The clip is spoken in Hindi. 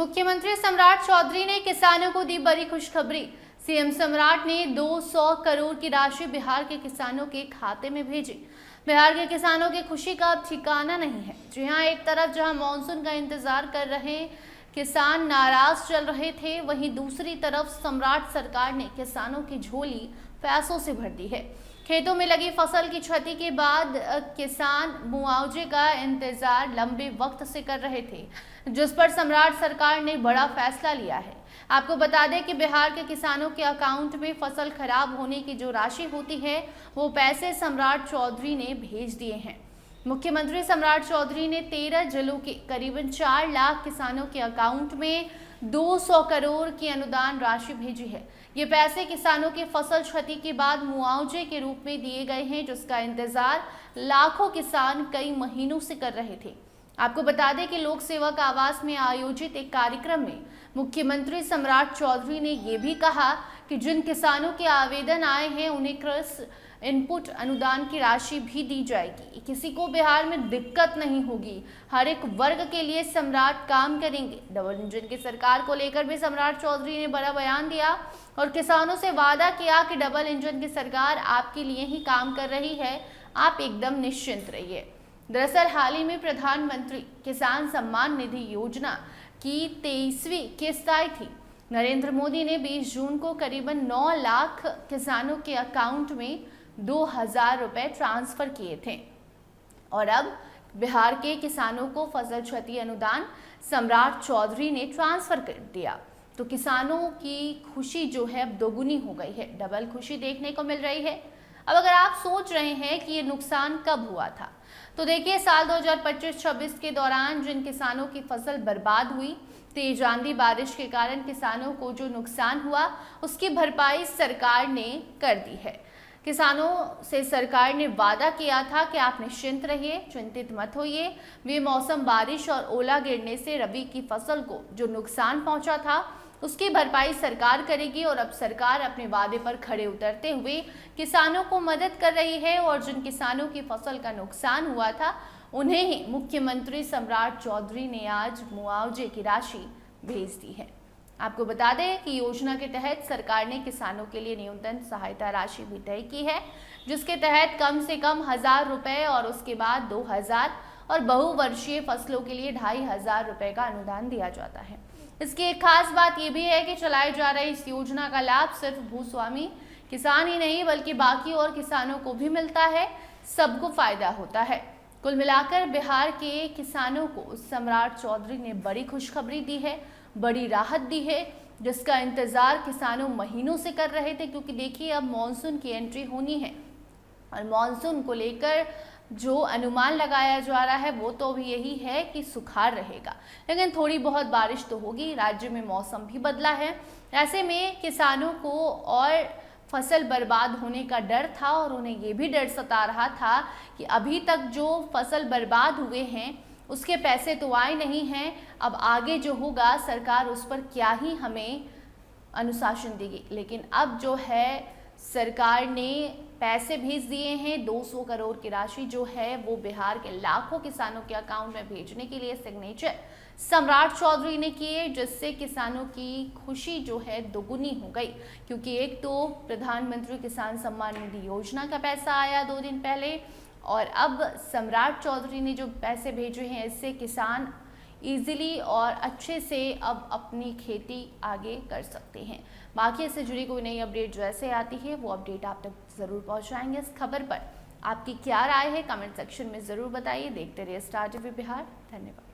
मुख्यमंत्री सम्राट चौधरी ने किसानों को दी बड़ी खुशखबरी। सीएम सम्राट ने 200 करोड़ की राशि बिहार के किसानों के खाते में भेजी। बिहार के किसानों की खुशी का अब ठिकाना नहीं है। जी हां, एक तरफ जहां मानसून का इंतजार कर रहे किसान नाराज चल रहे थे, वहीं दूसरी तरफ सम्राट सरकार ने किसानों की झोली पैसों से भर दी है। खेतों में लगी फसल की क्षति के बाद किसान मुआवजे का इंतजार लंबे वक्त से कर रहे थे, जिस पर सम्राट सरकार ने बड़ा फैसला लिया है। आपको बता दें कि बिहार के किसानों के अकाउंट में फसल खराब होने की जो राशि होती है, वो पैसे सम्राट चौधरी ने भेज दिए हैं। मुख्यमंत्री सम्राट चौधरी ने 13 जिलों के करीबन 4 लाख किसानों के अकाउंट में 200 करोड़ की अनुदान राशि भेजी है। ये पैसे किसानों की फसल क्षति के बाद मुआवजे के रूप में दिए गए हैं, जिसका इंतजार लाखों किसान कई महीनों से कर रहे थे। आपको बता दें कि लोक सेवक आवास में आयोजित एक कार्यक्रम में मुख्यमंत्री सम्राट चौधरी ने ये भी कहा कि जिन किसानों के आवेदन आए हैं, उन्हें कृषि इनपुट अनुदान की राशि भी दी जाएगी। किसी को बिहार में दिक्कत नहीं होगी। हर एक वर्ग के लिए सम्राट काम करेंगे। डबल इंजन की सरकार को लेकर भी सम्राट चौधरी ने बड़ा बयान दिया और किसानों से वादा किया कि डबल इंजन की सरकार आपके लिए ही काम कर रही है, आप एकदम निश्चिंत रहिए। दरअसल हाल ही में प्रधानमंत्री किसान सम्मान निधि योजना की 23वीं किस्त आई थी। नरेंद्र मोदी ने 20 जून को करीबन 9 लाख किसानों के अकाउंट में 2000 रुपए ट्रांसफर किए थे और अब बिहार के किसानों को फसल क्षति अनुदान सम्राट चौधरी ने ट्रांसफर कर दिया। तो किसानों की खुशी जो है अब दोगुनी हो गई है, डबल खुशी देखने को मिल रही है। अब अगर आप सोच रहे हैं कि ये नुकसान कब हुआ था, तो देखिए साल 2025-26 के दौरान जिन किसानों की फसल बर्बाद हुई, तेज आंधी बारिश के कारण किसानों को जो नुकसान हुआ, उसकी भरपाई सरकार ने कर दी है। किसानों से सरकार ने वादा किया था कि आप निश्चिंत रहिए, चिंतित मत होइए। बेमौसम बारिश और ओला गिरने से रबी की फसल को जो नुकसान पहुंचा था, उसकी भरपाई सरकार करेगी और अब सरकार अपने वादे पर खड़े उतरते हुए किसानों को मदद कर रही है और जिन किसानों की फसल का नुकसान हुआ था, उन्हें ही मुख्यमंत्री सम्राट चौधरी ने आज मुआवजे की राशि भेज दी है। आपको बता दें कि योजना के तहत सरकार ने किसानों के लिए न्यूनतम सहायता राशि भी तय की है, जिसके तहत कम से कम 1000 रुपए और उसके बाद 2000 और बहुवर्षीय फसलों के लिए 2500 रुपए का अनुदान दिया जाता है। इसकी एक खास बात यह भी है कि चलाई जा रही इस योजना का लाभ सिर्फ भूस्वामी किसान ही नहीं बल्कि बाकी और किसानों को भी मिलता है, सबको फायदा होता है। कुल मिलाकर बिहार के किसानों को सम्राट चौधरी ने बड़ी खुशखबरी दी है, बड़ी राहत दी है, जिसका इंतजार किसानों महीनों से कर रहे थे। क्योंकि देखिए अब मॉनसून की एंट्री होनी है और मॉनसून को लेकर जो अनुमान लगाया जा रहा है वो तो भी यही है कि सुखाड़ रहेगा, लेकिन थोड़ी बहुत बारिश तो होगी। राज्य में मौसम भी बदला है, ऐसे में किसानों को और फसल बर्बाद होने का डर था और उन्हें ये भी डर सता रहा था कि अभी तक जो फसल बर्बाद हुए हैं उसके पैसे तो आए नहीं हैं, अब आगे जो होगा सरकार उस पर क्या ही हमें अनुशासन देगी। लेकिन अब जो है सरकार ने पैसे भेज दिए हैं। 200 करोड़ की राशि जो है वो बिहार के लाखों किसानों के अकाउंट में भेजने के लिए सिग्नेचर सम्राट चौधरी ने किए, जिससे किसानों की खुशी जो है दोगुनी हो गई। क्योंकि एक तो प्रधानमंत्री किसान सम्मान निधि योजना का पैसा आया 2 दिन पहले और अब सम्राट चौधरी ने जो पैसे भेजे हैं, इससे किसान इजीली और अच्छे से अब अपनी खेती आगे कर सकते हैं। बाकी इससे जुड़ी कोई नई अपडेट जैसे आती है वो अपडेट आप तक ज़रूर पहुंचाएंगे। इस खबर पर आपकी क्या राय है, कमेंट सेक्शन में ज़रूर बताइए। देखते रहिए स्टार टीवी बिहार। धन्यवाद।